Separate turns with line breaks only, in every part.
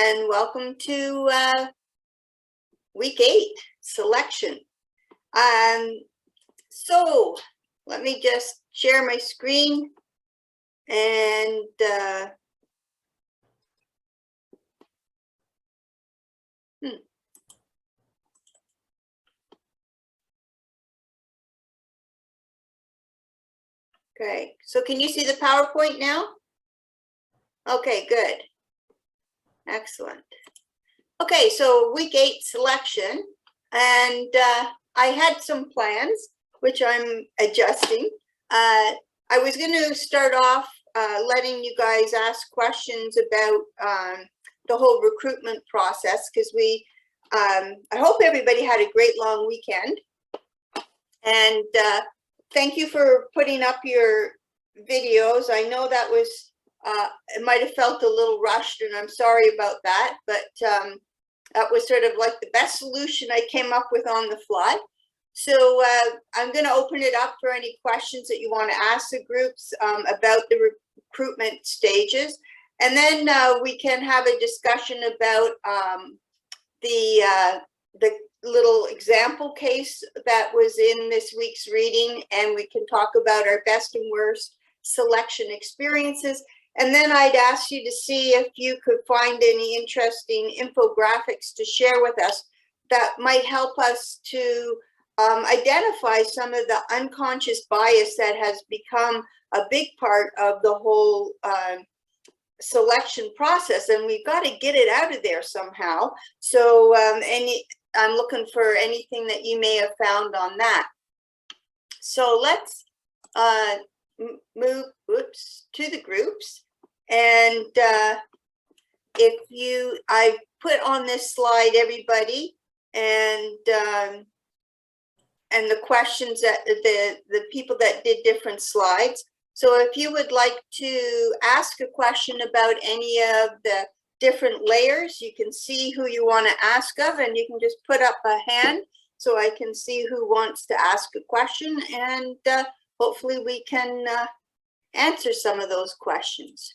and welcome to week 8 selection. So let me just share my screen and okay, so can you see the PowerPoint now? Okay, good. Excellent. Okay, so week 8 selection, and I had some plans, which I'm adjusting. I was going to start off letting you guys ask questions about the whole recruitment process, because I hope everybody had a great long weekend. And thank you for putting up your videos. I know that was, it might have felt a little rushed, and I'm sorry about that, but that was sort of like the best solution I came up with on the fly. So I'm going to open it up for any questions that you want to ask the groups about the recruitment stages. And then we can have a discussion about the little example case that was in this week's reading, and we can talk about our best and worst selection experiences. And then I'd ask you to see if you could find any interesting infographics to share with us that might help us to identify some of the unconscious bias that has become a big part of the whole selection process, and we've got to get it out of there somehow. So I'm looking for anything that you may have found on that. So let's move to the groups. And I put on this slide everybody and the questions that the people that did different slides. So if you would like to ask a question about any of the different layers, you can see who you want to ask of, and you can just put up a hand so I can see who wants to ask a question, and hopefully we can answer some of those questions.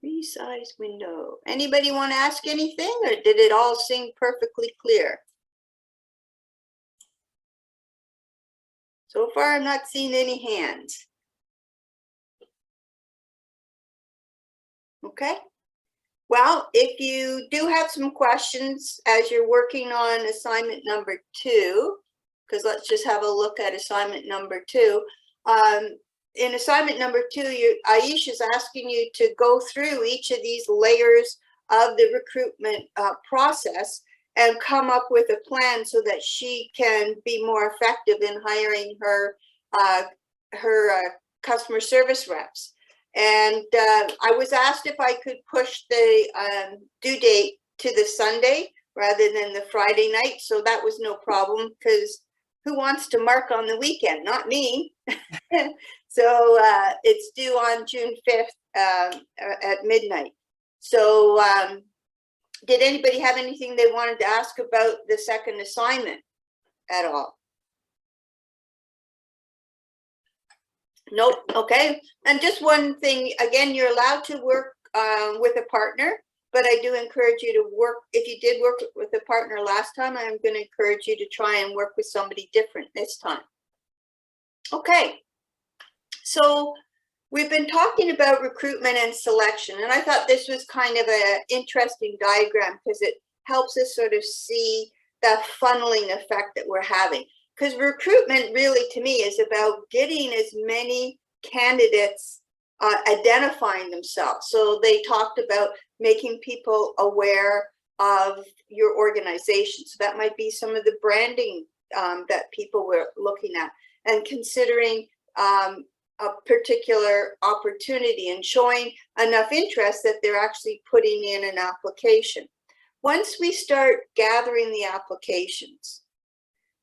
Resize window. Anybody want to ask anything, or did it all seem perfectly clear? So far, I'm not seeing any hands. Okay. Well, if you do have some questions as you're working on assignment number 2, because let's just have a look at assignment number 2. In assignment number 2, Aisha's asking you to go through each of these layers of the recruitment process and come up with a plan so that she can be more effective in hiring her customer service reps. And I was asked if I could push the due date to the Sunday rather than the Friday night. So that was no problem, because who wants to mark on the weekend? Not me. So it's due on June 5th at midnight. So did anybody have anything they wanted to ask about the second assignment at all? Nope. Okay. And just one thing, again, you're allowed to work with a partner, but I do encourage you to work. If you did work with a partner last time, I'm going to encourage you to try and work with somebody different this time. Okay. So we've been talking about recruitment and selection, and I thought this was kind of an interesting diagram because it helps us sort of see the funneling effect that we're having. Because recruitment really, to me, is about getting as many candidates identifying themselves. So they talked about making people aware of your organization. So that might be some of the branding that people were looking at, and considering a particular opportunity and showing enough interest that they're actually putting in an application. Once we start gathering the applications,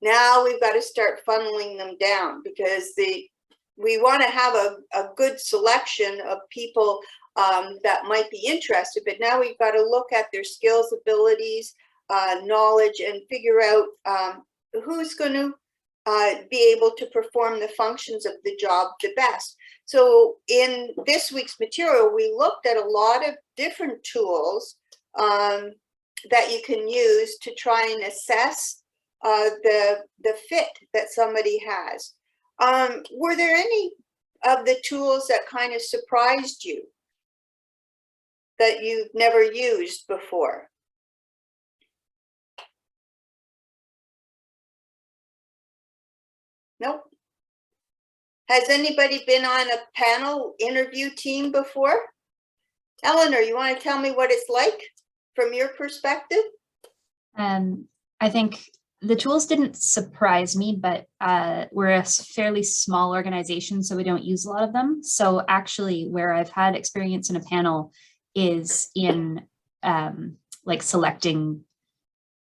now we've got to start funneling them down, because we want to have a good selection of people that might be interested, but now we've got to look at their skills, abilities, knowledge and figure out who's going to be able to perform the functions of the job the best. So in this week's material, we looked at a lot of different tools that you can use to try and assess the fit that somebody has. Were there any of the tools that kind of surprised you that you've never used before? Nope. Has anybody been on a panel interview team before? Eleanor, you want to tell me what it's like from your perspective?
I think the tools didn't surprise me, but we're a fairly small organization, so we don't use a lot of them. So actually, where I've had experience in a panel is in like selecting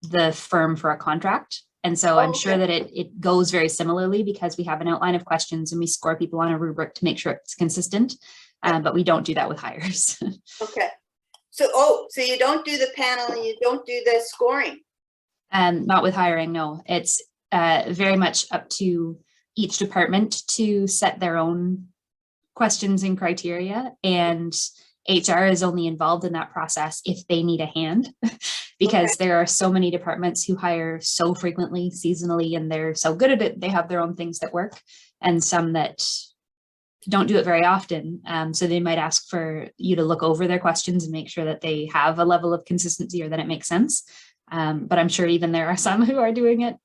the firm for a contract. And so I'm sure that it goes very similarly because we have an outline of questions and we score people on a rubric to make sure it's consistent, but we don't do that with hires.
Okay. So, so you don't do the panel and you don't do the scoring?
Not with hiring, no. It's very much up to each department to set their own questions and criteria, and HR is only involved in that process if they need a hand, because there are so many departments who hire so frequently, seasonally, and they're so good at it. They have their own things that work, and some that don't do it very often. So they might ask for you to look over their questions and make sure that they have a level of consistency or that it makes sense. But I'm sure even there are some who are doing it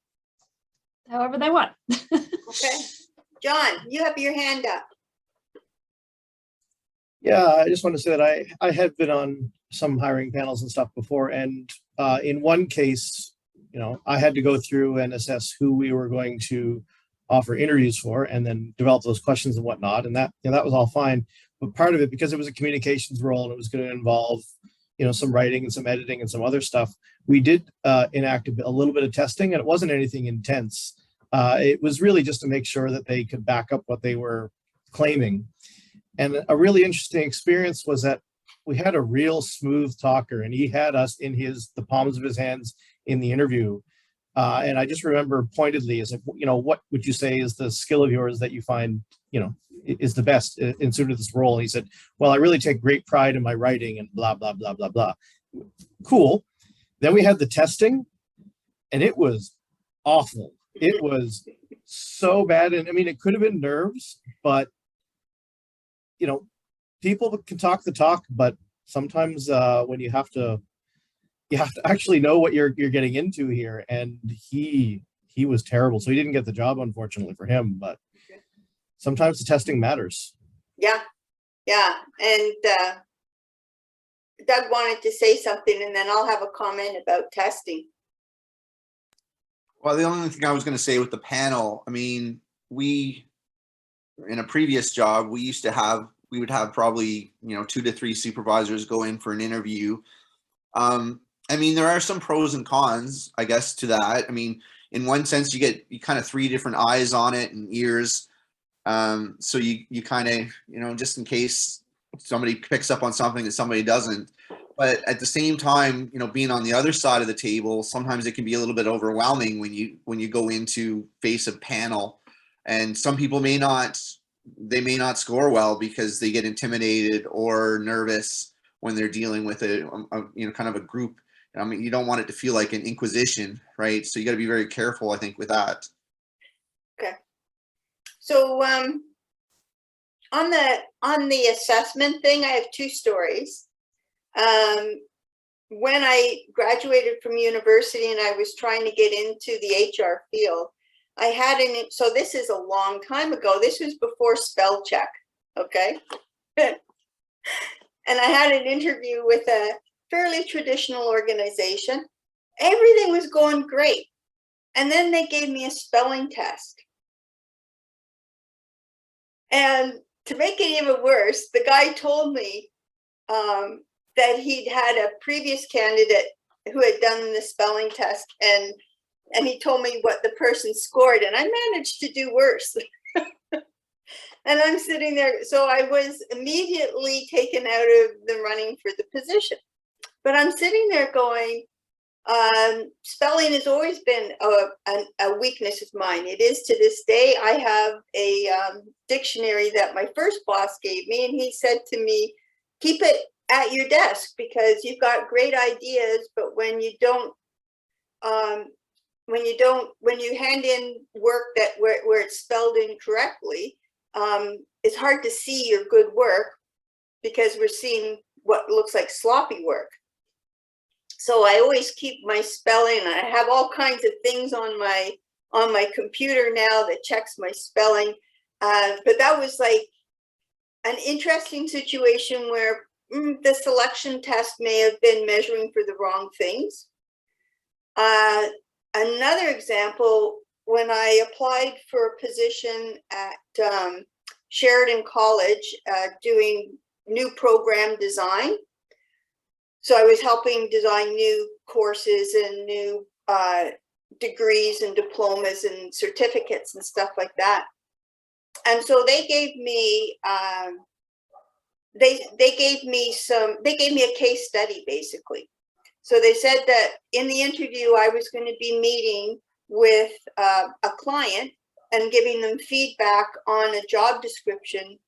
however they want.
Okay. John, you have your hand up.
Yeah, I just want to say that I had been on some hiring panels and stuff before, and in one case, I had to go through and assess who we were going to offer interviews for, and then develop those questions and whatnot, and that was all fine. But part of it, because it was a communications role and it was going to involve, some writing and some editing and some other stuff, we did enact a little bit of testing, and it wasn't anything intense. It was really just to make sure that they could back up what they were claiming. And a really interesting experience was that we had a real smooth talker, and he had us in the palms of his hands in the interview. And I just remember pointedly, as if, what would you say is the skill of yours that you find, is the best in suited this role? And he said, well, I really take great pride in my writing and blah, blah, blah, blah, blah. Cool. Then we had the testing, and it was awful. It was so bad. And I mean, it could have been nerves, but people can talk the talk, but sometimes when you have to actually know what you're getting into here. And he was terrible. So he didn't get the job, unfortunately for him, but sometimes the testing matters. Yeah.
Yeah. And Doug wanted to say something, and then I'll have a comment about testing.
Well, the only thing I was going to say with the panel, I mean, in a previous job, we would have probably, 2 to 3 supervisors go in for an interview. I mean, there are some pros and cons, I guess, to that. I mean, in one sense, you get kind of 3 different eyes on it and ears. So you kind of, just in case somebody picks up on something that somebody doesn't. But at the same time, being on the other side of the table, sometimes it can be a little bit overwhelming when you go into face a panel, and some people may not score well because they get intimidated or nervous when they're dealing with kind of a group. I mean, you don't want it to feel like an inquisition, right? So you got to be very careful, I think, with that.
Okay. So on the assessment thing, I have 2 stories. When I graduated from university and I was trying to get into the HR field, I had so this is a long time ago. This was before spell check. Okay. And I had an interview with a fairly traditional organization. Everything was going great. And then they gave me a spelling test. And to make it even worse, the guy told me that he'd had a previous candidate who had done the spelling test, and he told me what the person scored, and I managed to do worse. And I'm sitting there, so I was immediately taken out of the running for the position. But I'm sitting there going, Spelling has always been a weakness of mine. It is to this day. I have a dictionary that my first boss gave me, and he said to me, keep it at your desk because you've got great ideas, but when you hand in work that where it's spelled incorrectly, it's hard to see your good work because we're seeing what looks like sloppy work. So I always keep my spelling. I have all kinds of things on my computer now that checks my spelling. But that was like an interesting situation where the selection test may have been measuring for the wrong things. Another example, when I applied for a position at Sheridan College doing new program design. So I was helping design new courses and new degrees and diplomas and certificates and stuff like that. And so they gave me they gave me a case study basically. So they said that in the interview I was going to be meeting with a client and giving them feedback on a job description,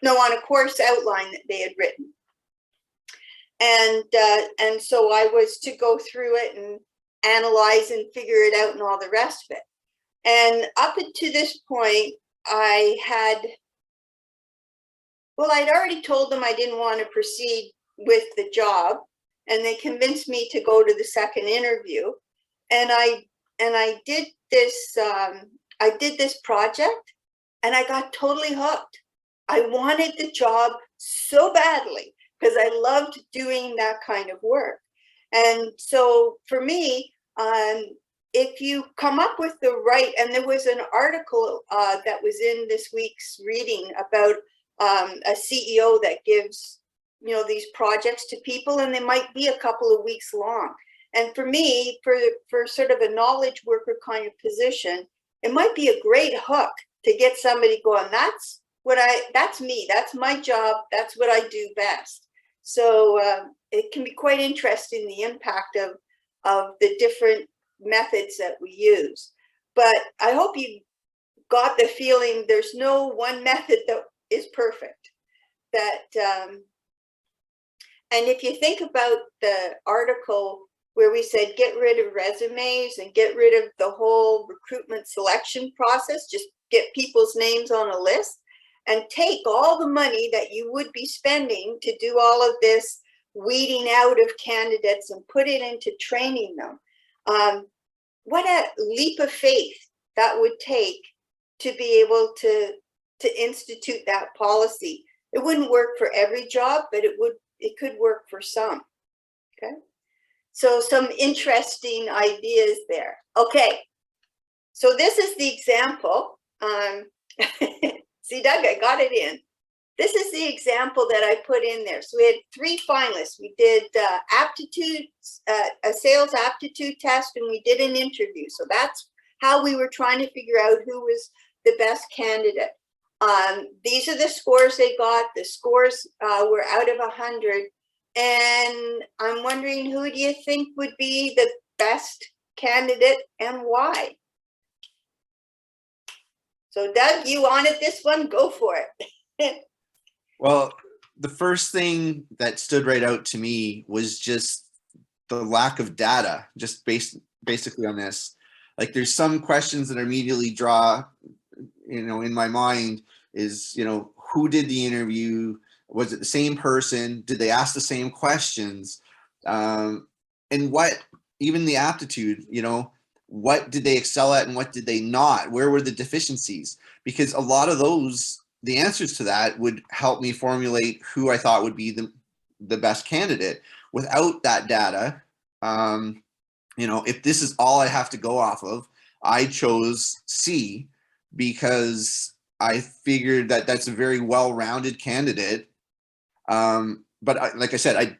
on a course outline that they had written. And so I was to go through it and analyze and figure it out and all the rest of it. And up to this point, I'd already told them I didn't want to proceed with the job, and they convinced me to go to the second interview. And I did this project, and I got totally hooked. I wanted the job so badly, because I loved doing that kind of work. And so for me, if you come up with the right, and there was an article that was in this week's reading about a CEO that gives, these projects to people, and they might be a couple of weeks long. And for me, for sort of a knowledge worker kind of position, it might be a great hook to get somebody going, that's me, that's my job, that's what I do best. So it can be quite interesting, the impact of the different methods that we use. But I hope you got the feeling there's no one method that is perfect. And if you think about the article where we said get rid of resumes and get rid of the whole recruitment selection process, just get people's names on a list, and take all the money that you would be spending to do all of this weeding out of candidates and put it into training them. What a leap of faith that would take to be able to institute that policy. It wouldn't work for every job, but it could work for some. Okay, so some interesting ideas there. Okay, so this is the example. See, Doug, I got it in. This is the example that I put in there. So we had 3 finalists. We did aptitude, a sales aptitude test, and we did an interview. So that's how we were trying to figure out who was the best candidate. These are the scores they got. The scores were out of 100. And I'm wondering, who do you think would be the best candidate and why? So Doug, you wanted this one, go for it.
Well, the first thing that stood right out to me was just the lack of data, just basically on this. Like there's some questions that immediately draw, in my mind is, who did the interview? Was it the same person? Did they ask the same questions? And what, even the aptitude, what did they excel at and what did they not? Where were the deficiencies? Because a lot of those, the answers to that would help me formulate who I thought would be the best candidate. Without that data, if this is all I have to go off of, I chose C because I figured that that's a very well-rounded candidate. But like I said,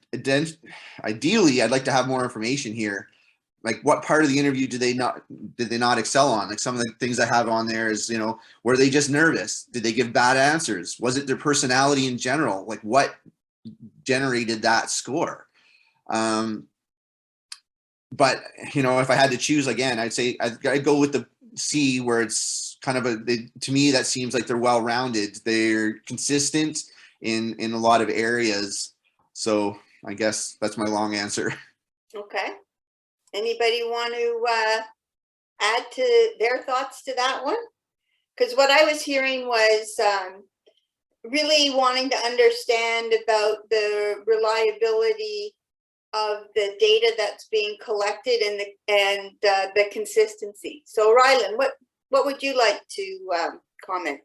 ideally, I'd like to have more information here. Like what part of the interview did they not excel on? Like some of the things I have on there is, were they just nervous? Did they give bad answers? Was it their personality in general? Like what generated that score? but you know, if I had to choose again, I'd say I'd go with the C, where it's kind of to me, that seems like they're well-rounded. They're consistent in a lot of areas. So I guess that's my long answer.
Okay. Anybody want to add to their thoughts to that one? Because what I was hearing was really wanting to understand about the reliability of the data that's being collected and the consistency. So Rylan, what would you like to comment?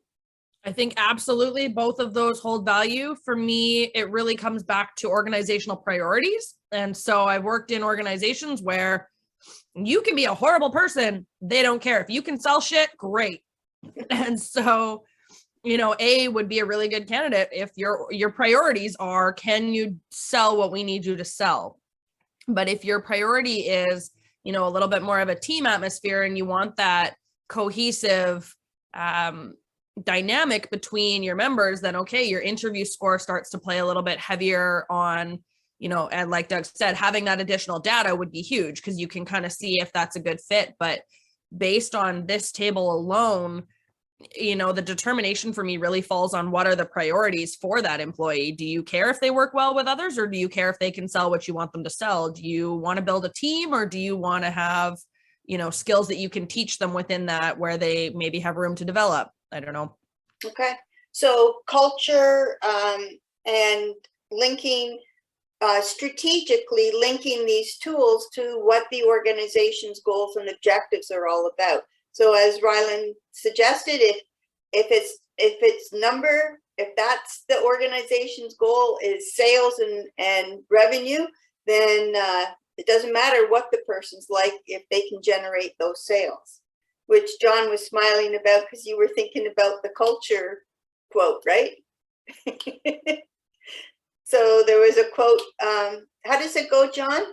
I think absolutely both of those hold value. For me, it really comes back to organizational priorities. And so I've worked in organizations where you can be a horrible person. They don't care. If you can sell shit, great. And so, you know, A would be a really good candidate if your priorities are, can you sell what we need you to sell? But if your priority is, you know, a little bit more of a team atmosphere and you want that cohesive dynamic between your members, then okay, your interview score starts to play a little bit heavier on, you know, and like Doug said, having that additional data would be huge because you can kind of see if that's a good fit. But based on this table alone, you know, the determination for me really falls on what are the priorities for that employee. Do you care if they work well with others, or do you care if they can sell what you want them to sell? Do you want to build a team, or do you want to have, you know, skills that you can teach them within that where they maybe have room to develop? I don't know.
Okay, so culture and linking, strategically linking these tools to what the organization's goals and objectives are all about. So as Rylan suggested, if it's number, if that's the organization's goal is sales and revenue, then it doesn't matter what the person's like if they can generate those sales, which John was smiling about because you were thinking about the culture quote, right? So there was a quote, how does it go, John?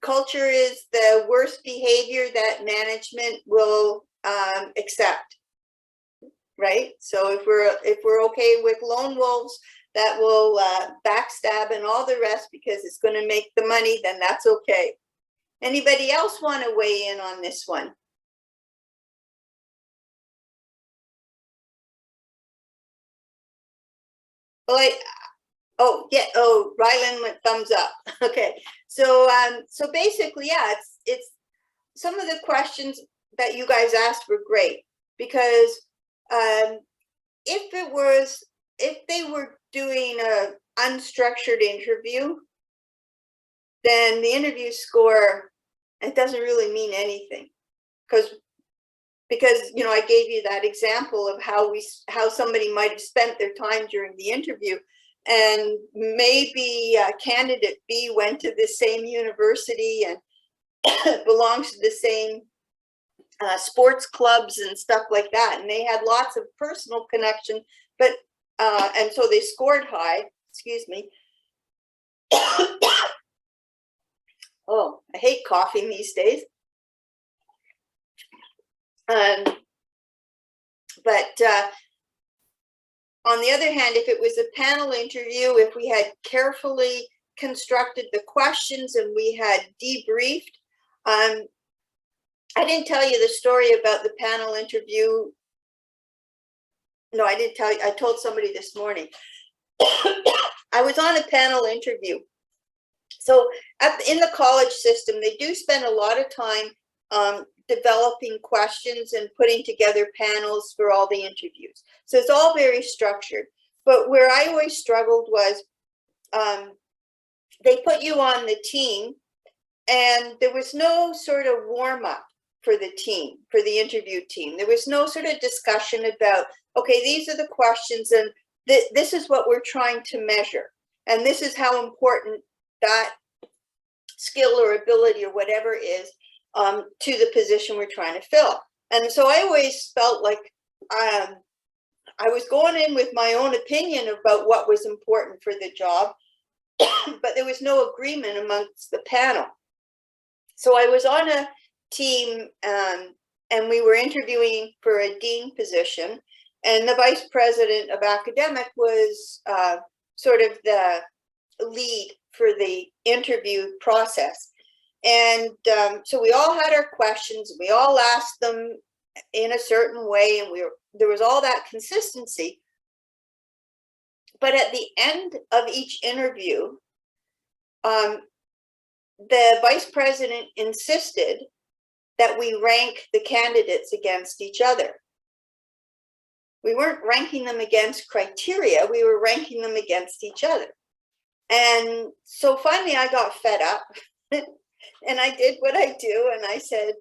Culture is the worst behavior that management will accept, right? So if we're okay with lone wolves that will backstab and all the rest because it's going to make the money, then that's okay. Anybody else want to weigh in on this one? Well, Rylan went thumbs up. Okay, so so basically, yeah, it's some of the questions that you guys asked were great because if they were doing a unstructured interview, then the interview score, it doesn't really mean anything because you know, I gave you that example of how somebody might have spent their time during the interview, and maybe candidate B went to the same university and belongs to the same sports clubs and stuff like that, and they had lots of personal connection, but and so they scored high. Excuse me. Oh, I hate coughing these days. But on the other hand, if it was a panel interview, if we had carefully constructed the questions and we had debriefed, I didn't tell you the story about the panel interview. No, I didn't tell you. I told somebody this morning. I was on a panel interview. So in the college system, they do spend a lot of time developing questions and putting together panels for all the interviews. So it's all very structured. But where I always struggled was they put you on the team and there was no sort of warm up for the team, for the interview team. There was no sort of discussion about, okay, these are the questions and this is what we're trying to measure. And this is how important that skill or ability or whatever is to the position we're trying to fill. And so I always felt like I was going in with my own opinion about what was important for the job, but there was no agreement amongst the panel. So I was on a team and we were interviewing for a dean position, and the vice president of academic was sort of the lead for the interview process. And so we all had our questions, we all asked them in a certain way, and there was all that consistency. But at the end of each interview, the vice president insisted that we rank the candidates against each other. We weren't ranking them against criteria, we were ranking them against each other. And so finally I got fed up and I did what I do. And I said,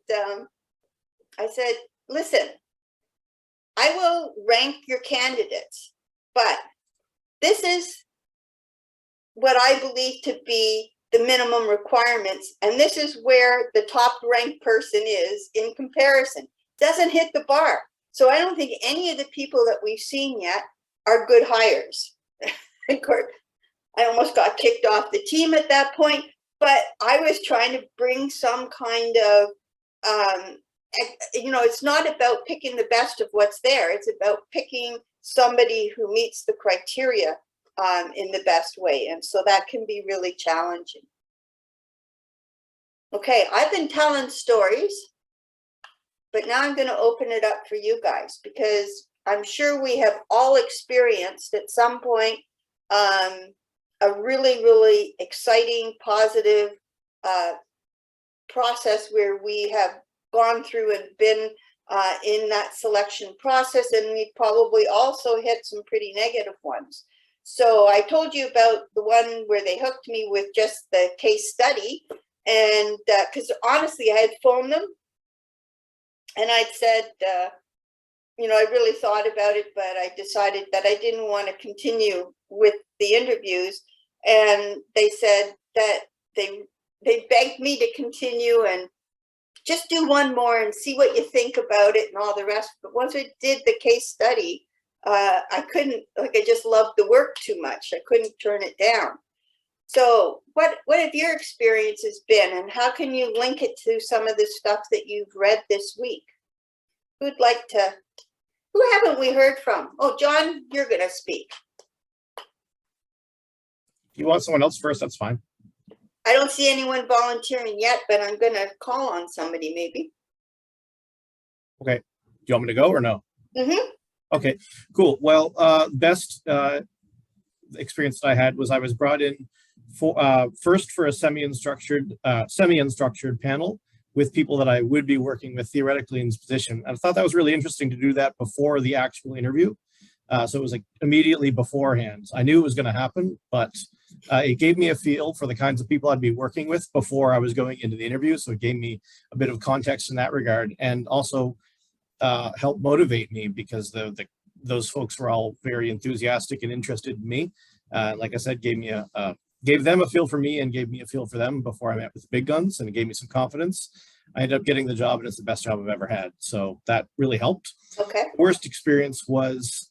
listen, I will rank your candidates, but this is what I believe to be the minimum requirements. And this is where the top ranked person is in comparison. Doesn't hit the bar. So I don't think any of the people that we've seen yet are good hires. Of course, I almost got kicked off the team at that point, but I was trying to bring some kind of, it's not about picking the best of what's there. It's about picking somebody who meets the criteria in the best way. And so that can be really challenging. Okay, I've been telling stories, but now I'm going to open it up for you guys, because I'm sure we have all experienced at some point a really, really exciting, positive process where we have gone through and been in that selection process, and we probably also hit some pretty negative ones. So I told you about the one where they hooked me with just the case study, and because honestly, I had phoned them and I'd said, I really thought about it, but I decided that I didn't want to continue with the interviews. And they said that they begged me to continue and just do one more and see what you think about it and all the rest. But once I did the case study, I couldn't, I just loved the work too much. I couldn't turn it down. So what have your experiences been, and how can you link it to some of the stuff that you've read this week? Who haven't we heard from? Oh, John, you're going to speak.
You want someone else first? That's fine.
I don't see anyone volunteering yet, but I'm going to call on somebody maybe.
Okay. Do you want me to go or no?
Mm-hmm.
Okay, cool. Well, best experience that I had was I was brought in first for a semi-unstructured panel with people that I would be working with theoretically in this position. And I thought that was really interesting to do that before the actual interview. So it was like immediately beforehand. I knew it was going to happen, but it gave me a feel for the kinds of people I'd be working with before I was going into the interview. So it gave me a bit of context in that regard, and also helped motivate me because those folks were all very enthusiastic and interested in me. Like I said, gave them a feel for me and gave me a feel for them before I met with the big guns, and it gave me some confidence. I ended up getting the job, and it's the best job I've ever had. So that really helped.
Okay.
Worst experience was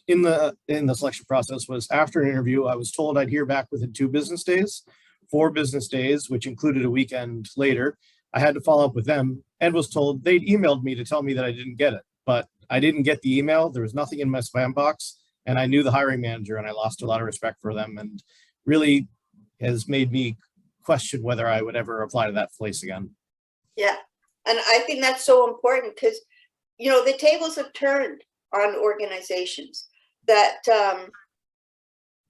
in the selection process was after an interview. I was told I'd hear back within 4 business days, which included a weekend later. I had to follow up with them and was told they'd emailed me to tell me that I didn't get it, but I didn't get the email. There was nothing in my spam box, and I knew the hiring manager, and I lost a lot of respect for them, and really has made me question whether I would ever apply to that place again.
Yeah. And I think that's so important because, the tables have turned on organizations that,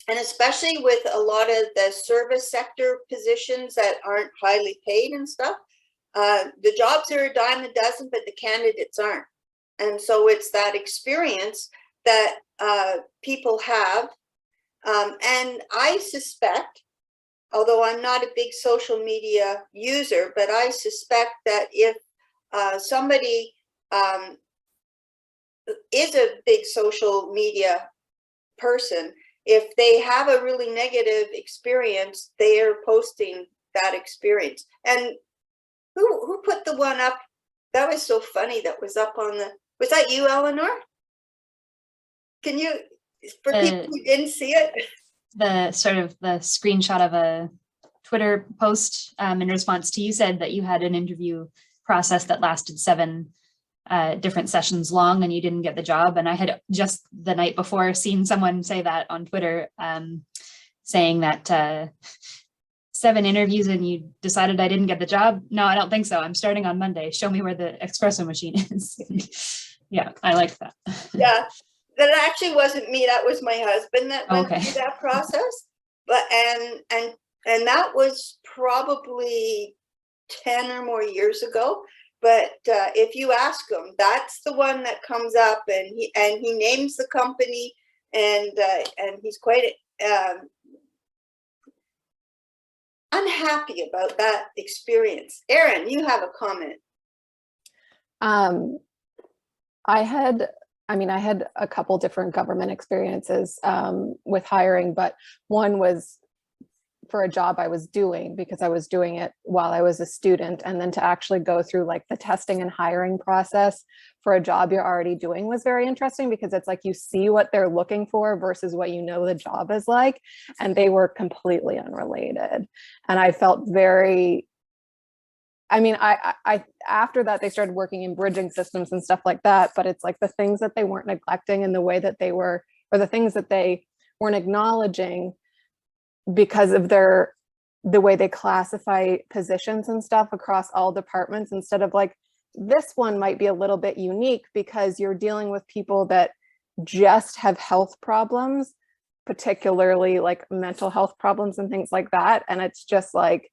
and especially with a lot of the service sector positions that aren't highly paid and stuff, the jobs are a dime a dozen, but the candidates aren't. And so it's that experience that people have. And I suspect, although I'm not a big social media user, but I suspect that if somebody is a big social media person, if they have a really negative experience, they are posting that experience. And who put the one up? That was so funny. That was up on was that you, Eleanor? Can you, for people who didn't see it?
The screenshot of a Twitter post in response to you said that you had an interview process that lasted 7 different sessions long and you didn't get the job. And I had just the night before seen someone say that on Twitter, saying that 7 interviews and you decided I didn't get the job. No, I don't think so. I'm starting on Monday. Show me where the espresso machine is. Yeah, I like that.
Yeah, that actually wasn't me. That was my husband that went
Okay.
through that process. But and that was probably 10 or more years ago. But if you ask him, that's the one that comes up, and he names the company, and he's quite unhappy about that experience. Erin, you have a comment.
I had a couple different government experiences with hiring, but one was for a job I was doing because I was doing it while I was a student. And then to actually go through like the testing and hiring process for a job you're already doing was very interesting, because it's like you see what they're looking for versus what you know the job is like. And they were completely unrelated. And I felt very, I after that, they started working in bridging systems and stuff like that, but it's like the things that they weren't neglecting and the way that they were, or the things that they weren't acknowledging because of the way they classify positions and stuff across all departments, instead of like, this one might be a little bit unique because you're dealing with people that just have health problems, particularly like mental health problems and things like that. And it's just like,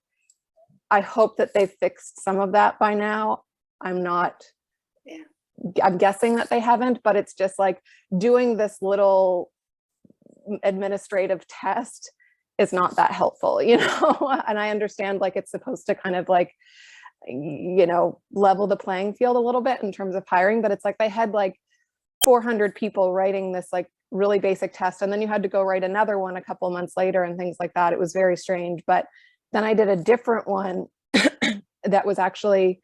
I hope that they've fixed some of that by now. I'm guessing that they haven't, but it's just like doing this little administrative test is not that helpful, you know? And I understand like it's supposed to kind of like, you know, level the playing field a little bit in terms of hiring, but it's like they had like 400 people writing this like really basic test, and then you had to go write another one a couple of months later and things like that. It was very strange. But then I did a different one that was actually,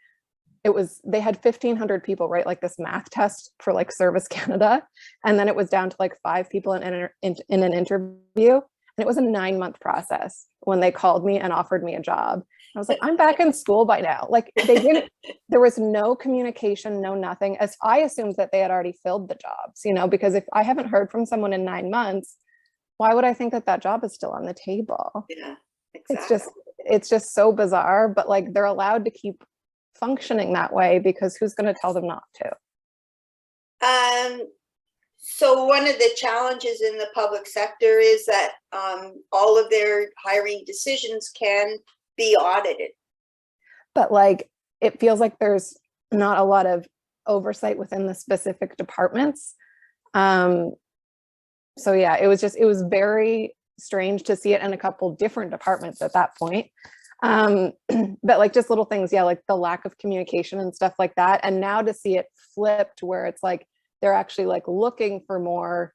they had 1,500 people write like this math test for like Service Canada. And then it was down to like 5 people in an interview. And it was a 9-month process when they called me and offered me a job. I was like, I'm back in school by now. Like there was no communication, no nothing. As I assumed that they had already filled the jobs, you know, because if I haven't heard from someone in 9 months, why would I think that that job is still on the table?
Yeah, exactly.
It's just so bizarre, but like they're allowed to keep functioning that way because who's going to tell them not to?
So one of the challenges in the public sector is that all of their hiring decisions can be audited.
But like, it feels like there's not a lot of oversight within the specific departments. So yeah, it was very strange to see it in a couple different departments at that point. But like just little things, yeah, like the lack of communication and stuff like that. And now to see it flipped where it's like, they're actually like looking for more,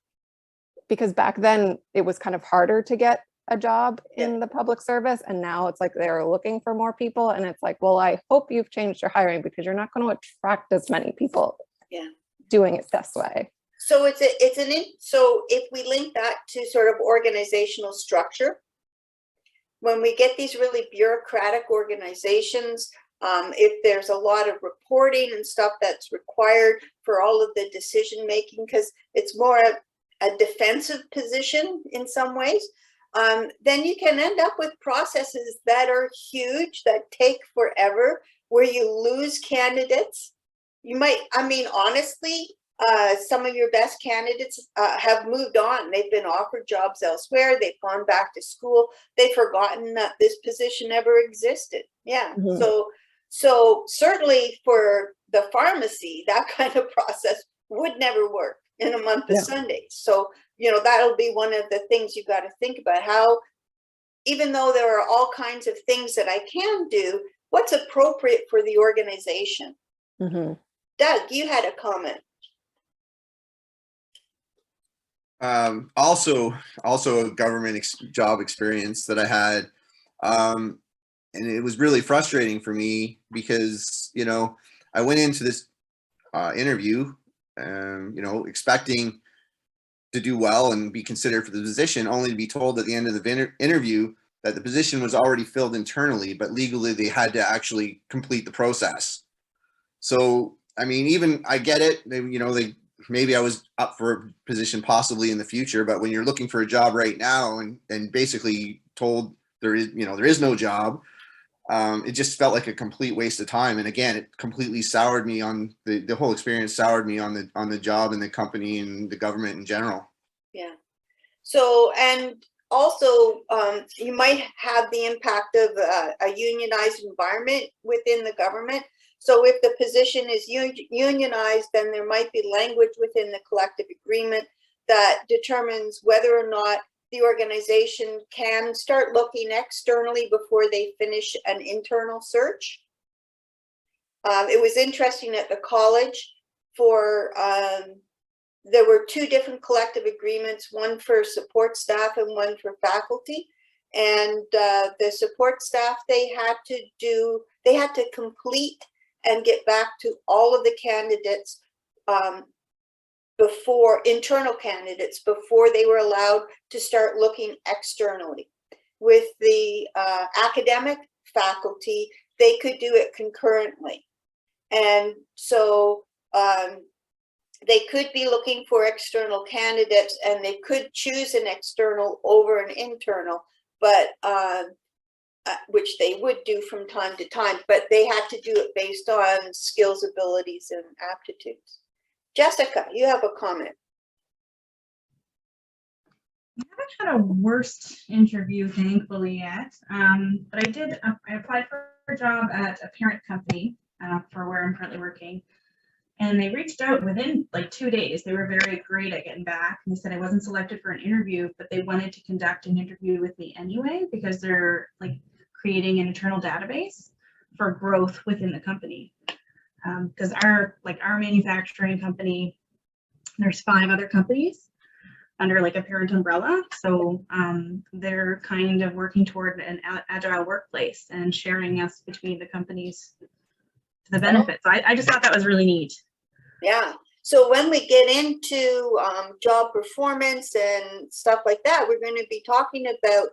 because back then it was kind of harder to get a job in the public service. And now it's like, they're looking for more people. And it's like, well, I hope you've changed your hiring because you're not going to attract as many people doing it this way.
So so if we link that to sort of organizational structure, when we get these really bureaucratic organizations, if there's a lot of reporting and stuff that's required for all of the decision making, because it's more a defensive position in some ways, then you can end up with processes that are huge, that take forever, where you lose candidates. You might, honestly, some of your best candidates have moved on. They've been offered jobs elsewhere. They've gone back to school. They've forgotten that this position ever existed. Yeah.
Mm-hmm.
So certainly for the pharmacy, that kind of process would never work in a month of Sundays. So, that'll be one of the things you've got to think about, how, even though there are all kinds of things that I can do, what's appropriate for the organization.
Mm-hmm.
Doug, you had a comment.
Also a government job experience that I had. And it was really frustrating for me because, I went into this interview, expecting to do well and be considered for the position, only to be told at the end of the interview that the position was already filled internally, but legally they had to actually complete the process. So I mean, even I get it. Maybe I was up for a position possibly in the future, but when you're looking for a job right now and basically told there is no job, it just felt like a complete waste of time. And again, it completely soured me on the whole experience, soured me on the job and the company and the government in general.
Yeah. So, and also, you might have the impact of a unionized environment within the government. So if the position is unionized, then there might be language within the collective agreement that determines whether or not the organization can start looking externally before they finish an internal search. It was interesting at the college there were two different collective agreements, one for support staff and one for faculty. And the support staff, they had to complete and get back to all of the candidates internal candidates before they were allowed to start looking externally. With the academic faculty, they could do it concurrently. And so they could be looking for external candidates and they could choose an external over an internal, but which they would do from time to time, but they had to do it based on skills, abilities, and aptitudes. Jessica, you have a comment.
I haven't had a worst interview, thankfully, yet. But I applied for a job at a parent company for where I'm currently working. And they reached out within like 2 days. They were very great at getting back. And they said I wasn't selected for an interview, but they wanted to conduct an interview with me anyway, because they're like creating an internal database for growth within the company. Because our manufacturing company, there's 5 other companies under like a parent umbrella. So they're kind of working toward an agile workplace and sharing us between the companies to the benefit. So I just thought that was really neat.
Yeah. So when we get into job performance and stuff like that, we're going to be talking about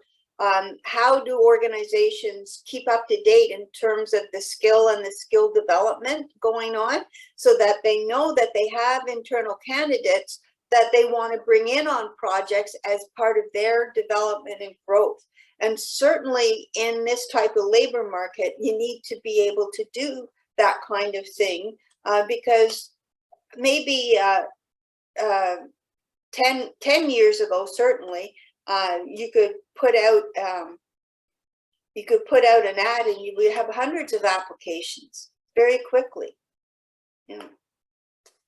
how do organizations keep up to date in terms of the skill and the skill development going on, so that they know that they have internal candidates that they want to bring in on projects as part of their development and growth. And certainly in this type of labor market, you need to be able to do that kind of thing because maybe 10 years ago, certainly, you could put out an ad and you would have hundreds of applications very quickly. Yeah,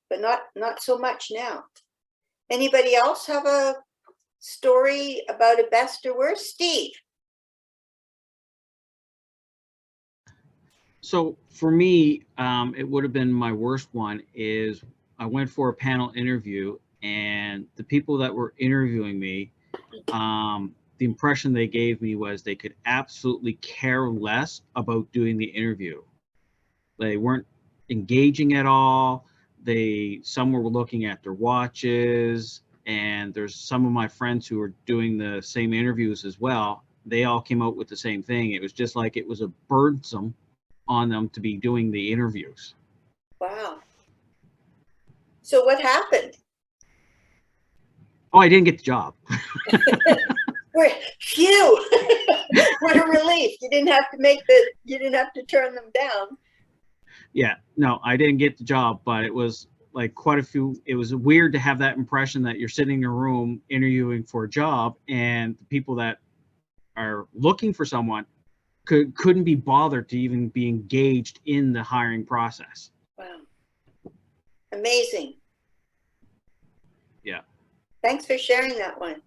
but not so much now. Anybody else have a story about a best or worst? Steve.
So for me, it would have been my worst one is I went for a panel interview and the people that were interviewing me, the impression they gave me was they could absolutely care less about doing the interview. They weren't engaging at all. Some were looking at their watches, and there's some of my friends who were doing the same interviews as well. They all came out with the same thing. It was just like it was a burdensome on them to be doing the interviews.
Wow. So what happened?
Oh, I didn't get the job.
Phew. What a relief. You didn't have to turn them down.
Yeah, no, I didn't get the job, but it was like it was weird to have that impression that you're sitting in a room interviewing for a job and the people that are looking for someone couldn't be bothered to even be engaged in the hiring process.
Wow. Amazing.
Yeah.
Thanks for sharing that one.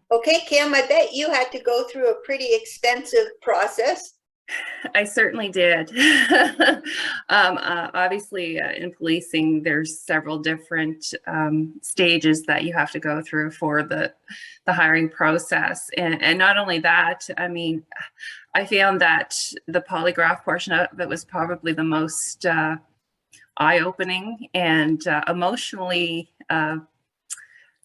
Okay, Kim, I bet you had to go through a pretty extensive process.
I certainly did. Obviously, in policing, there's several different stages that you have to go through for the hiring process. And not only that, I mean, I found that the polygraph portion of it was probably the most eye-opening and emotionally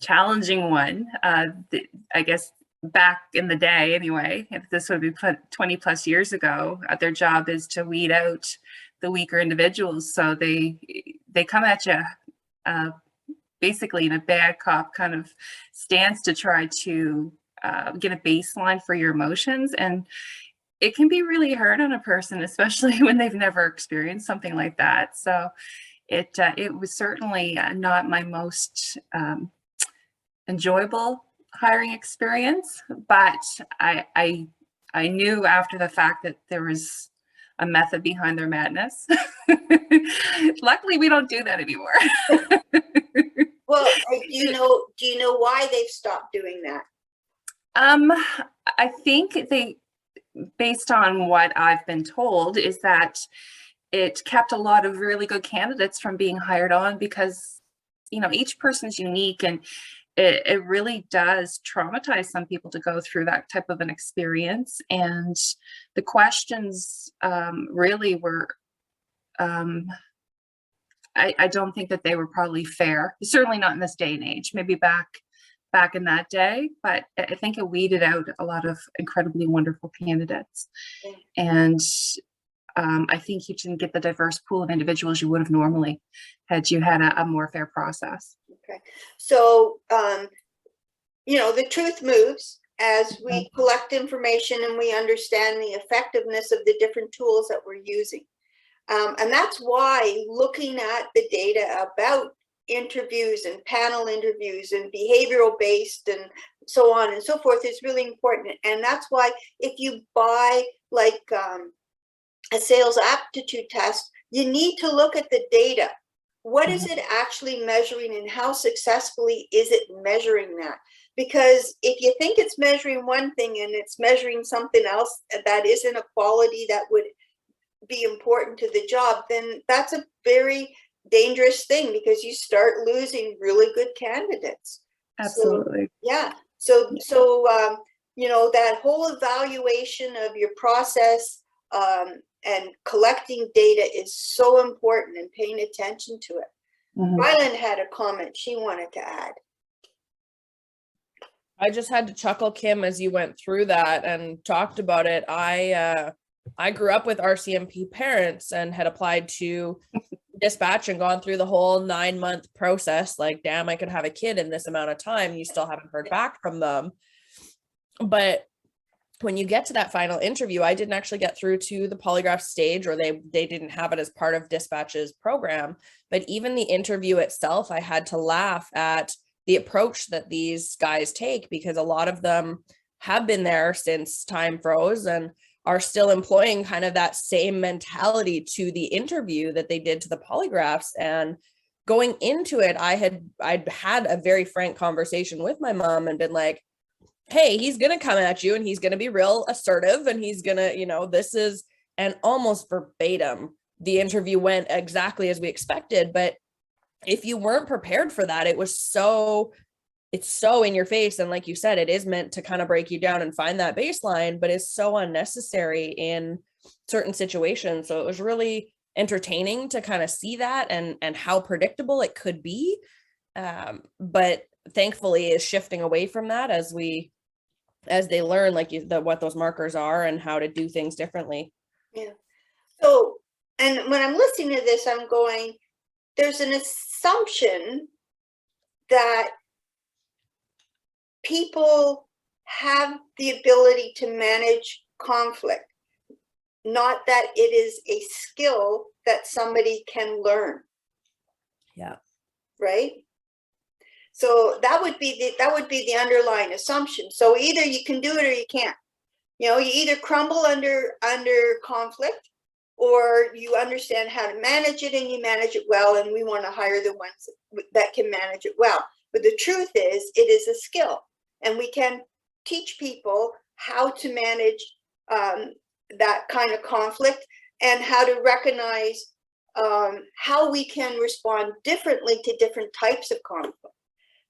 challenging one. I guess back in the day anyway, if this would be 20 plus years ago, their job is to weed out the weaker individuals. So they come at you basically in a bad cop kind of stance to try to get a baseline for your emotions. And it can be really hard on a person, especially when they've never experienced something like that. So it was certainly not my most enjoyable hiring experience, but I knew after the fact that there was a method behind their madness. Luckily, we don't do that anymore.
Well, do you know why they've stopped doing that?
I think based on what I've been told, is that it kept a lot of really good candidates from being hired on because, each person's unique, and it really does traumatize some people to go through that type of an experience. And the questions really were, I don't think that they were probably fair. Certainly not in this day and age, maybe back in that day, but I think it weeded out a lot of incredibly wonderful candidates. And I think you didn't get the diverse pool of individuals you would have normally had you had a more fair process.
Okay. So, the truth moves as we collect information and we understand the effectiveness of the different tools that we're using. And that's why looking at the data about interviews and panel interviews and behavioral based and so on and so forth is really important. And that's why if you buy like a sales aptitude test, you need to look at the data. What is it actually measuring and how successfully is it measuring that? Because if you think it's measuring one thing and it's measuring something else that isn't a quality that would be important to the job, then that's a very dangerous thing because you start losing really good candidates.
Absolutely.
So, that whole evaluation of your process and collecting data is so important and paying attention to it. Ryland had a comment she wanted to add.
I just had to chuckle, Kim, as you went through that and talked about it. I grew up with RCMP parents and had applied to dispatch and gone through the whole 9-month process. Like, damn, I could have a kid in this amount of time. You still haven't heard back from them. But when you get to that final interview, I didn't actually get through to the polygraph stage, or they didn't have it as part of dispatch's program. But even the interview itself, I had to laugh at the approach that these guys take, because a lot of them have been there since time froze and are still employing kind of that same mentality to the interview that they did to the polygraphs. And going into it, I'd had a very frank conversation with my mom and been like, hey, he's going to come at you and he's going to be real assertive and he's going to, this is, and almost verbatim, the interview went exactly as we expected. But if you weren't prepared for that, it's so in your face. And like you said, it is meant to kind of break you down and find that baseline, but it's so unnecessary in certain situations. So it was really entertaining to kind of see that and how predictable it could be. But thankfully is shifting away from that as they learn what those markers are and how to do things differently.
Yeah. So, and when I'm listening to this, I'm going, there's an assumption that people have the ability to manage conflict, not that it is a skill that somebody can learn.
Yeah.
Right? So that would be the underlying assumption. So either you can do it or you can't. You either crumble under conflict, or you understand how to manage it and you manage it well, and we want to hire the ones that can manage it well. But the truth is, it is a skill, and we can teach people how to manage that kind of conflict and how to recognize how we can respond differently to different types of conflict.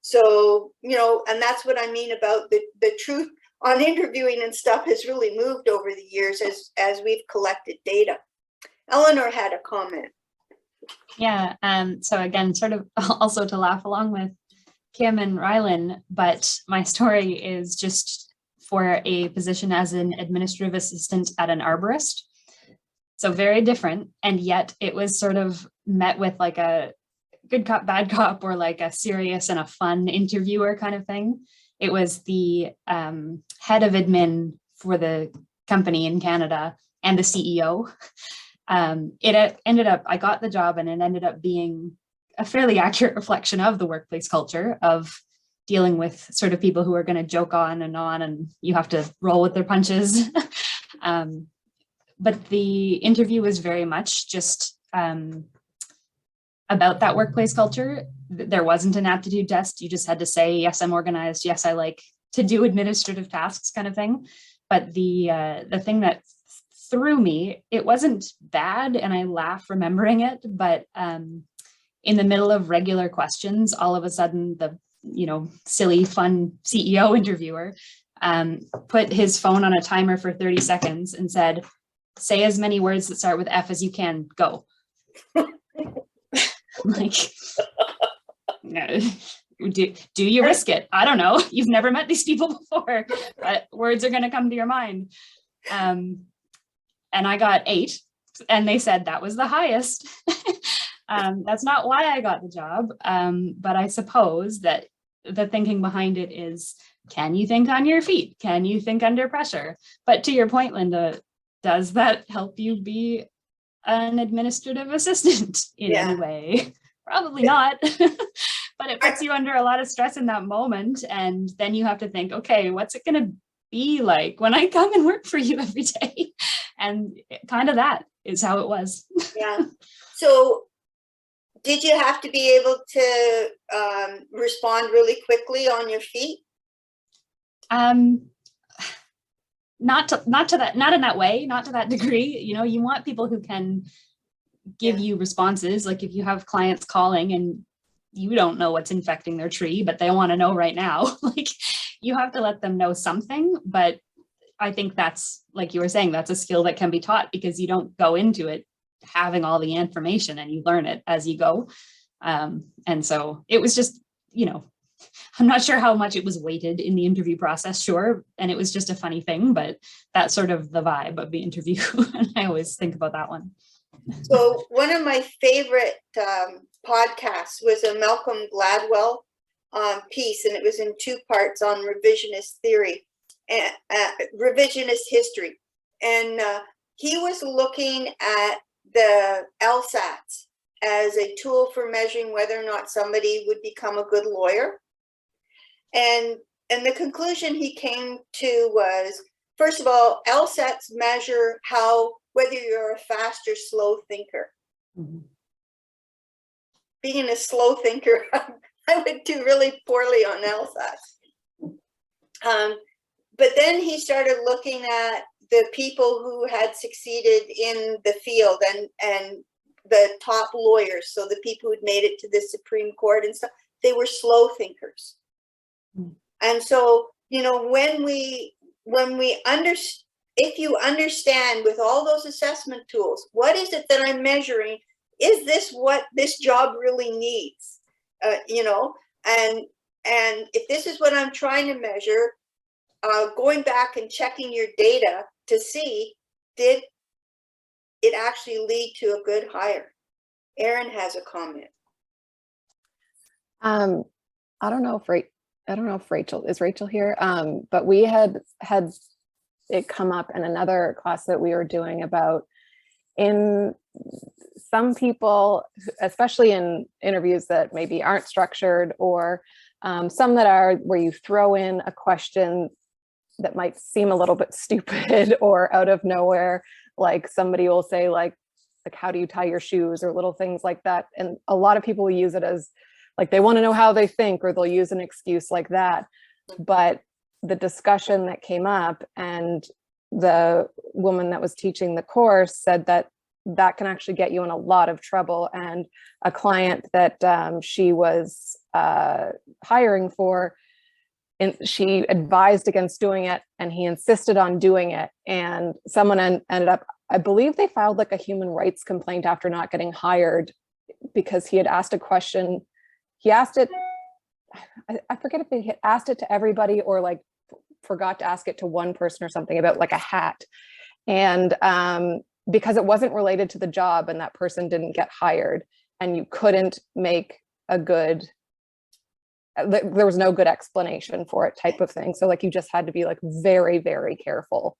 So, and that's what I mean about the truth on interviewing and stuff has really moved over the years as we've collected data. Eleanor had a comment.
Yeah, so again, sort of also to laugh along with Kim and Rylan, but my story is just for a position as an administrative assistant at an arborist. So very different. And yet it was sort of met with like a good cop, bad cop, or like a serious and a fun interviewer kind of thing. It was the head of admin for the company in Canada and the CEO. It ended up, I got the job, and it ended up being a fairly accurate reflection of the workplace culture of dealing with sort of people who are going to joke on, and you have to roll with their punches. But the interview was very much just about that workplace culture. There wasn't an aptitude test. You just had to say, yes, I'm organized. Yes, I like to do administrative tasks, kind of thing. But the thing that threw me, it wasn't bad, and I laugh remembering it, but in the middle of regular questions, all of a sudden the silly, fun CEO interviewer put his phone on a timer for 30 seconds and said, say as many words that start with F as you can, go. Like, do you risk it? I don't know. You've never met these people before, but words are going to come to your mind. And I got 8, and they said that was the highest. That's not why I got the job, but I suppose that the thinking behind it is, can you think on your feet? Can you think under pressure? But to your point, Linda, does that help you be an administrative assistant in any way? Probably not, but it puts you under a lot of stress in that moment. And then you have to think, okay, what's it going to be like when I come and work for you every day? And kind of that is how it was.
Yeah. So did you have to be able to respond really quickly on your feet?
Not in that way, not to that degree. You want people who can give you responses. Like if you have clients calling and you don't know what's infecting their tree, but they want to know right now, like you have to let them know something. But I think that's, like you were saying, that's a skill that can be taught, because you don't go into it having all the information, and you learn it as you go. And so it was just, I'm not sure how much it was weighted in the interview process, sure. And it was just a funny thing, but that's sort of the vibe of the interview. And I always think about that one.
So one of my favorite podcasts was a Malcolm Gladwell piece, and it was in 2 parts on revisionist theory and revisionist history. And he was looking at the LSATs as a tool for measuring whether or not somebody would become a good lawyer. And the conclusion he came to was, first of all, LSATs measure whether you're a fast or slow thinker.
Mm-hmm.
Being a slow thinker, I would do really poorly on LSATs. But then he started looking at the people who had succeeded in the field and the top lawyers, so the people who'd made it to the Supreme Court and stuff, they were slow thinkers. Mm. And so, if you understand with all those assessment tools, what is it that I'm measuring? Is this what this job really needs? And if this is what I'm trying to measure, going back and checking your data to see, did it actually lead to a good hire? Erin has a comment.
I don't know if Rachel is here, but we had it come up in another class that we were doing about, in some people, especially in interviews that maybe aren't structured, or some that are where you throw in a question that might seem a little bit stupid or out of nowhere. Like somebody will say like, how do you tie your shoes, or little things like that. And a lot of people will use it as like, they want to know how they think, or they'll use an excuse like that. But the discussion that came up, and the woman that was teaching the course said that can actually get you in a lot of trouble. And a client that she was hiring for, and she advised against doing it, and he insisted on doing it. And someone ended up, I believe they filed like a human rights complaint after not getting hired, because he had asked a question. He asked it, I forget if he had asked it to everybody or like forgot to ask it to one person or something about like a hat. And because it wasn't related to the job and that person didn't get hired, and you couldn't make a good, there was no good explanation for it type of thing. So like you just had to be like very, very careful.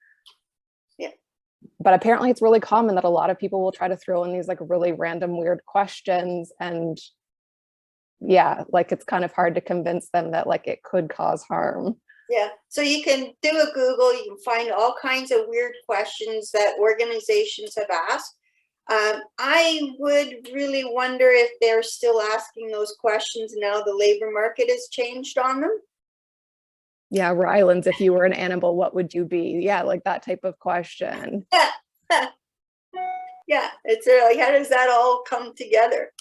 Yeah.
But apparently it's really common that a lot of people will try to throw in these like really random weird questions, and yeah, like it's kind of hard to convince them that like it could cause harm.
Yeah, so you can do a Google, you can find all kinds of weird questions that organizations have asked. I would really wonder if they're still asking those questions now the labor market has changed on them.
Yeah, Rylands, if you were an animal, what would you be? Yeah, like that type of question.
Yeah, it's like, how does that all come together?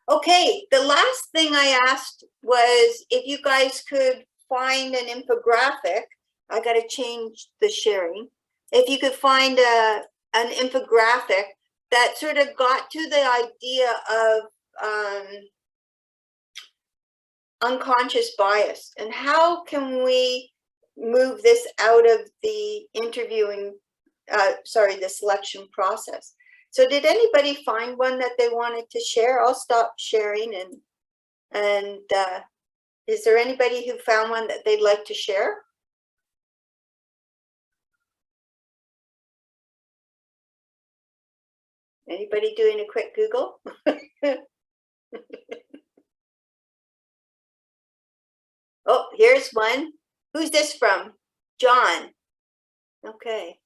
Okay, the last thing I asked was if you guys could find an infographic. I got to change the sharing. If you could find an infographic that sort of got to the idea of unconscious bias and how can we move this out of the interviewing, the selection process. So did anybody find one that they wanted to share? I'll stop sharing, and is there anybody who found one that they'd like to share? Anybody doing a quick Google? Oh, here's one. Who's this from? John. Okay.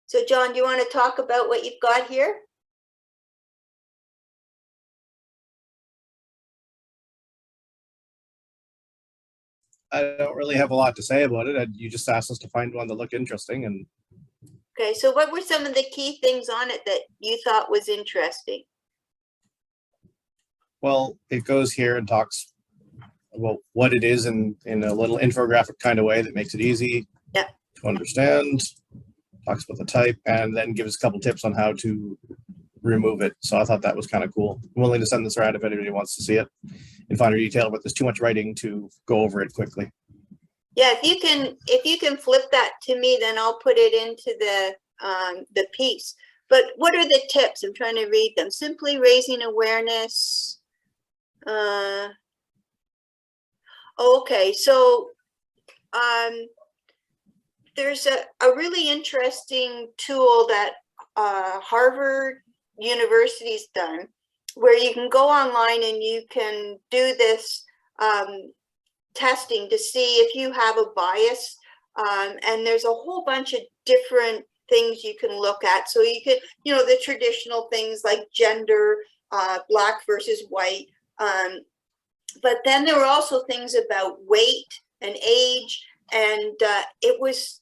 So John, do you want to talk about what you've got here?
I don't really have a lot to say about it. You just asked us to find one that looked interesting, and
Okay, so what were some of the key things on it that you thought was interesting?
well, it goes here and talks about what it is in a little infographic kind of way that makes it easy
Yeah.
to understand. Talks about the type and then gives a couple tips on how to remove it. So I thought that was kind of cool. I'm willing to send this around if anybody wants to see it in finer detail, but there's too much writing to go over it quickly.
Yeah, if you can flip that to me, then I'll put it into the piece. But what are the tips? I'm trying to read them. Simply raising awareness. Okay, so there's a really interesting tool that Harvard University's done, where you can go online and you can do this testing to see if you have a bias. And there's a whole bunch of different things you can look at. So you could, the traditional things like gender, black versus white. But then there were also things about weight and age. And it was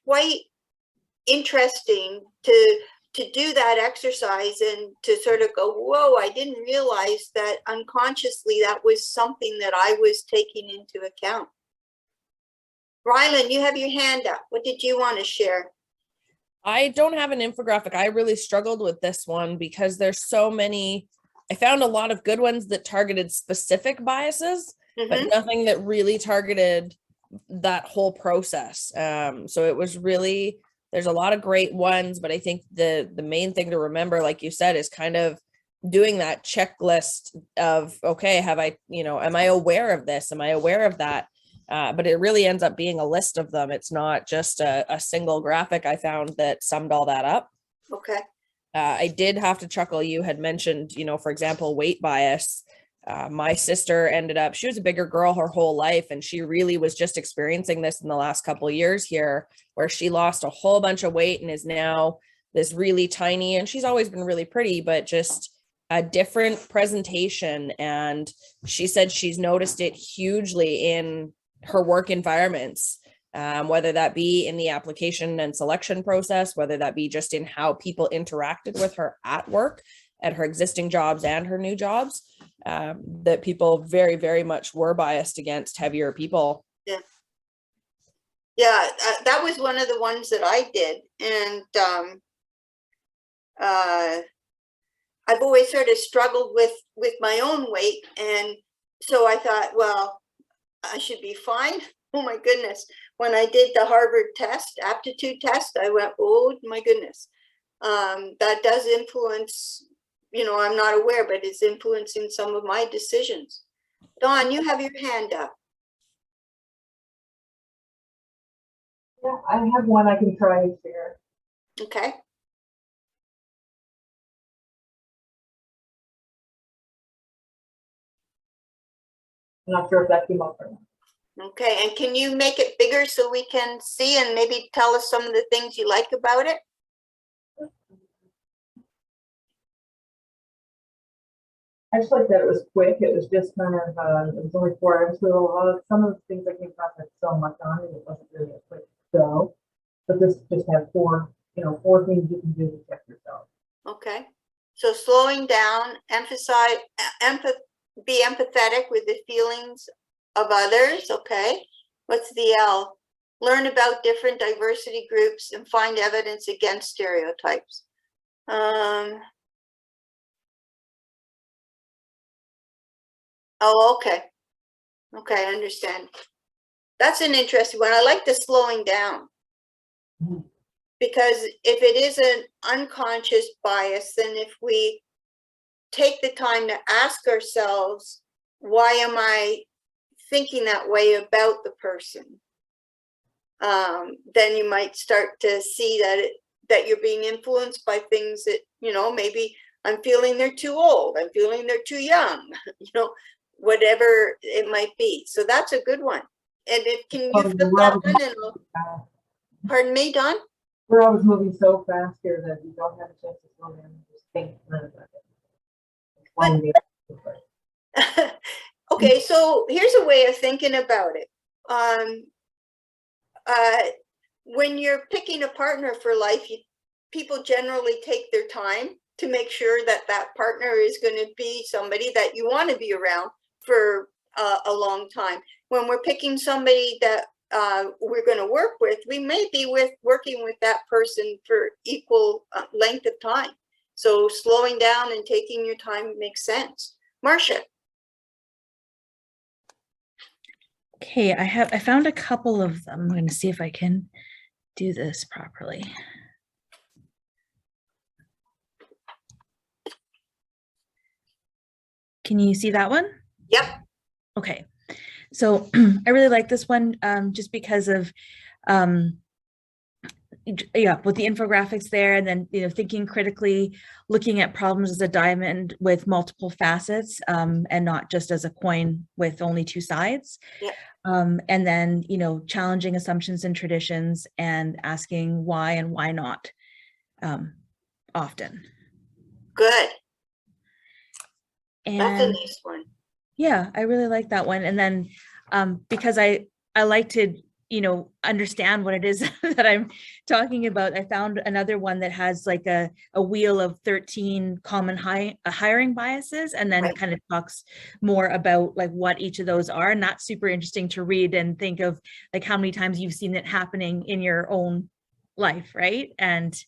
quite interesting to do that exercise and to sort of go, whoa, I didn't realize that unconsciously that was something that I was taking into account. Rylan, you have your hand up. What did you want to share?
I don't have an infographic. I really struggled with this one because there's so many. I found a lot of good ones that targeted specific biases, but nothing that really targeted that whole process. So it was really, there's a lot of great ones, but I think the main thing to remember, like you said, is kind of doing that checklist of, okay, have I, am I aware of this? Am I aware of that? But it really ends up being a list of them. It's not just a single graphic I found that summed all that up.
Okay.
I did have to chuckle. You had mentioned, for example, weight bias. My sister she was a bigger girl her whole life, and she really was just experiencing this in the last couple of years here, where she lost a whole bunch of weight and is now this really tiny, and she's always been really pretty, but just a different presentation. And she said she's noticed it hugely in her work environments, whether that be in the application and selection process, whether that be just in how people interacted with her at work, at her existing jobs and her new jobs, that people very, very much were biased against heavier people.
Yeah. That was one of the ones that I did. And I've always sort of struggled with my own weight. And so I thought, well, I should be fine. Oh my goodness. when I did the Harvard test, aptitude test, I went, oh my goodness. That does influence, you know, I'm not aware, but it's influencing some of my decisions. Dawn, you have your hand up.
Yeah, I have one I can try and share.
Okay.
I'm not sure if that came up or not.
Okay, and can you make it bigger so we can see and maybe tell us some of the things you like about it?
I just like that it was quick. It was just kind of, it was only 4 hours. So some of the things I came across had so much on it, it wasn't really a quick go. But this just had 4 things you can do to check yourself.
Okay, so slowing down, emphasize, be empathetic with the feelings of others. Okay, what's the L? Learn about different diversity groups and find evidence against stereotypes. Oh, okay. Okay, I understand. That's an interesting one. I like the slowing down. Because if it is an unconscious bias, then if we take the time to ask ourselves, why am I thinking that way about the person? Then you might start to see that you're being influenced by things that, you know, maybe I'm feeling they're too old, I'm feeling they're too young, you know, whatever it might be. So that's a good one. And it can you flip that one and pardon me, Don?
Where I was moving so fast here that you don't have a chance to slow down and just think a minute about it.
Okay, so here's a way of thinking about it. When you're picking a partner for life, people generally take their time to make sure that that partner is going to be somebody that you want to be around for a long time. When we're picking somebody that we're going to work with, we may be working with that person for equal length of time. So slowing down and taking your time makes sense. Marcia.
Okay, I found a couple of them. I'm going to see if I can do this properly. Can you see that one?
Yep.
Okay. So I really like this one just because of yeah, with the infographics there, and then, you know, thinking critically, looking at problems as a diamond with multiple facets and not just as a coin with only 2 sides.
Yep.
And then, you know, challenging assumptions and traditions and asking why and why not often.
Good.
And
that's a nice one.
Yeah, I really like that one. And then because I like to, you know, understand what it is that I'm talking about, I found another one that has like a wheel of 13 common hiring biases, and then kind of talks more about like what each of those are. And that's super interesting to read and think of like how many times you've seen it happening in your own life, right? And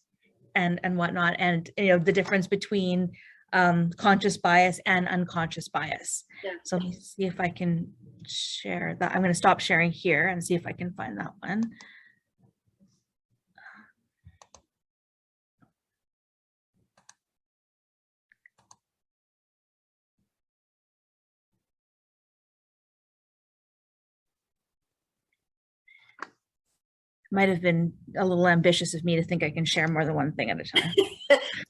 whatnot. And, you know, the difference between conscious bias and unconscious bias.
Yeah.
So let me see if I can share that. I'm going to stop sharing here and see if I can find that one. Might have been a little ambitious of me to think I can share more than one thing at a time.
Do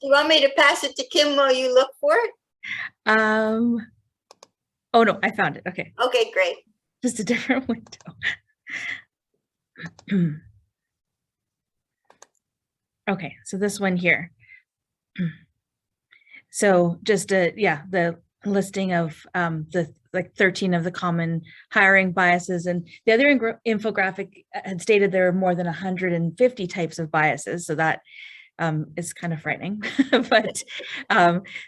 you want me to pass it to Kim while you look for it?
Oh no, I found it. Okay.
Okay, great.
Just a different window. Okay, so this one here. So just yeah, the listing of the like 13 of the common hiring biases, and the other infographic had stated there are more than 150 types of biases. So that is kind of frightening, but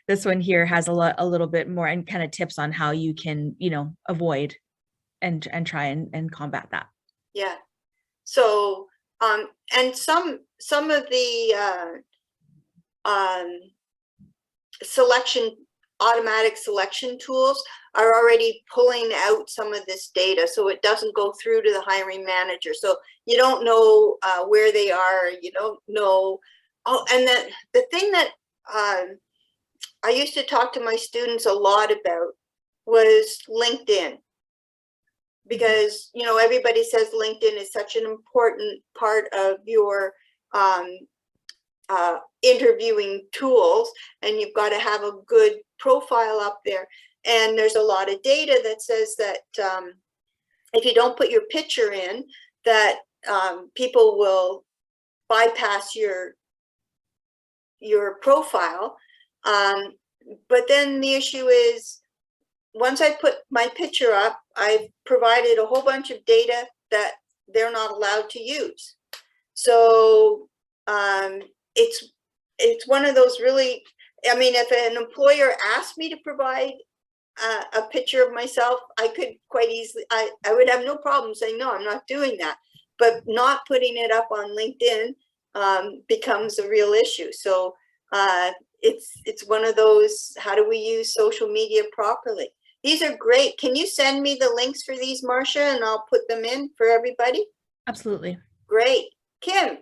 this one here has a little bit more and kind of tips on how you can, you know, avoid and try and combat that.
Yeah. So and some of the selection automatic selection tools are already pulling out some of this data, so it doesn't go through to the hiring manager. So you don't know where they are. You don't know. Oh, and then the thing that I used to talk to my students a lot about was LinkedIn, because everybody says LinkedIn is such an important part of your interviewing tools, and you've got to have a good profile up there. And there's a lot of data that says that if you don't put your picture in, that people will bypass your profile. But then the issue is, once I put my picture up, I've provided a whole bunch of data that they're not allowed to use. So it's one of those really, I mean, if an employer asked me to provide a picture of myself, I could quite easily, I would have no problem saying, no, I'm not doing that. But not putting it up on LinkedIn becomes a real issue. So it's one of those, how do we use social media properly? These are great. Can you send me the links for these, Marcia, and I'll put them in for everybody?
Absolutely.
Great. Kim.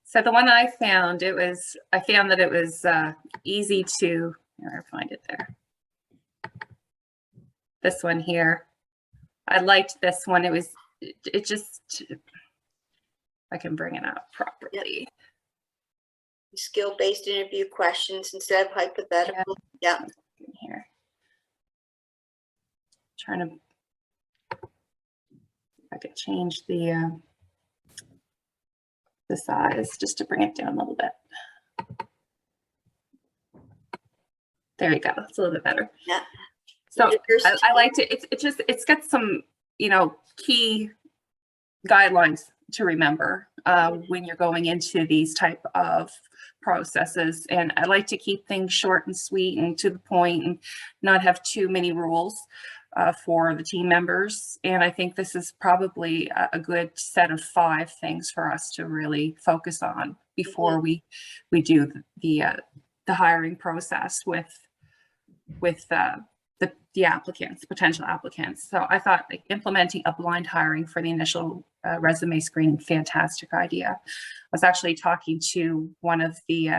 So the one I found, I found that it was easy to, where I find it there. This one here. I liked this one. It just, I can bring it up properly.
Skill-based interview questions instead of hypothetical. Yeah.
Here. Trying to, I could change the size just to bring it down a little bit. There you go. It's a little bit better.
Yeah.
So I liked it. It's got some, key guidelines to remember when you're going into these type of processes. And I like to keep things short and sweet and to the point and not have too many rules for the team members. And I think this is probably a good set of 5 things for us to really focus on before we do the hiring process with the applicants, potential applicants. So I thought implementing a blind hiring for the initial resume screening, fantastic idea. I was actually talking to one of the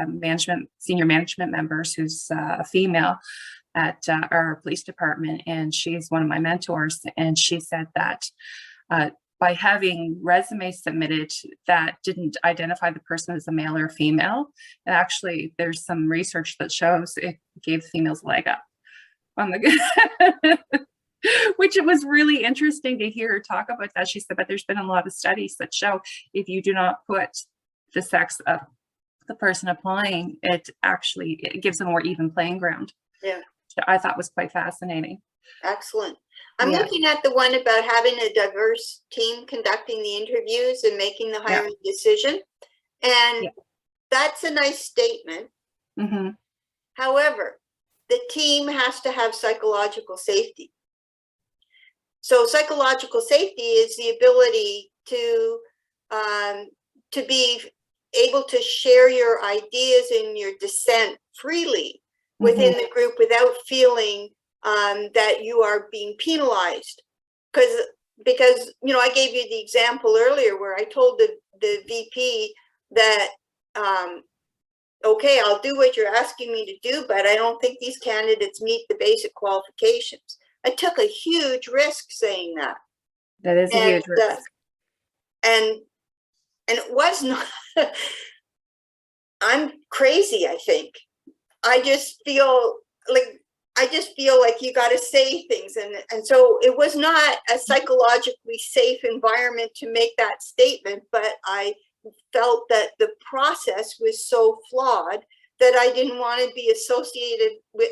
senior management members who's a female at our police department, and she's one of my mentors. And she said that by having resumes submitted that didn't identify the person as a male or female, and actually there's some research that shows it gave females a leg up on the which it was really interesting to hear her talk about that. She said, but there's been a lot of studies that show if you do not put the sex of the person applying, it gives a more even playing ground.
Yeah.
I thought was quite fascinating.
Excellent. I'm looking at the one about having a diverse team conducting the interviews and making the hiring decision. And that's a nice statement.
Mm-hmm.
However, the team has to have psychological safety. So psychological safety is the ability to be able to share your ideas and your dissent freely within the group without feeling that you are being penalized. Because I gave you the example earlier where I told the VP that okay, I'll do what you're asking me to do, but I don't think these candidates meet the basic qualifications. I took a huge risk saying that.
That is a huge risk.
And it was not, I'm crazy, I think. I just feel like you got to say things. And so it was not a psychologically safe environment to make that statement, but I felt that the process was so flawed that I didn't want to be associated with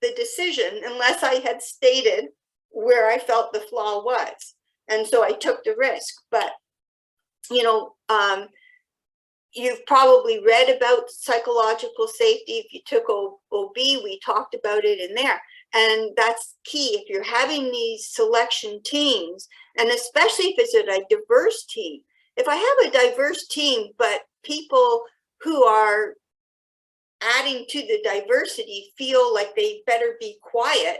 the decision unless I had stated where I felt the flaw was. And so I took the risk. But you've probably read about psychological safety. If you took OB, we talked about it in there. And that's key. If you're having these selection teams, and especially if it's a diverse team, if I have a diverse team, but people who are adding to the diversity feel like they better be quiet,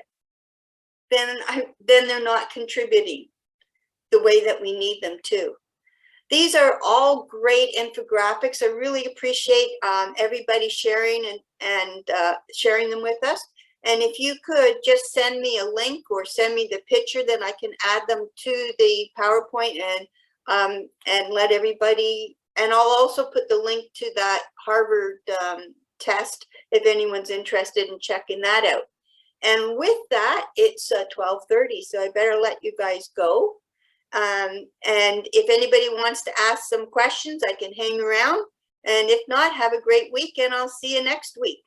then they're not contributing the way that we need them to. These are all great infographics. I really appreciate everybody sharing and sharing them with us. And if you could just send me a link or send me the picture, then I can add them to the PowerPoint and let everybody, and I'll also put the link to that Harvard test if anyone's interested in checking that out. And with that, it's 12:30, so I better let you guys go. And if anybody wants to ask some questions, I can hang around. And if not, have a great week and I'll see you next week.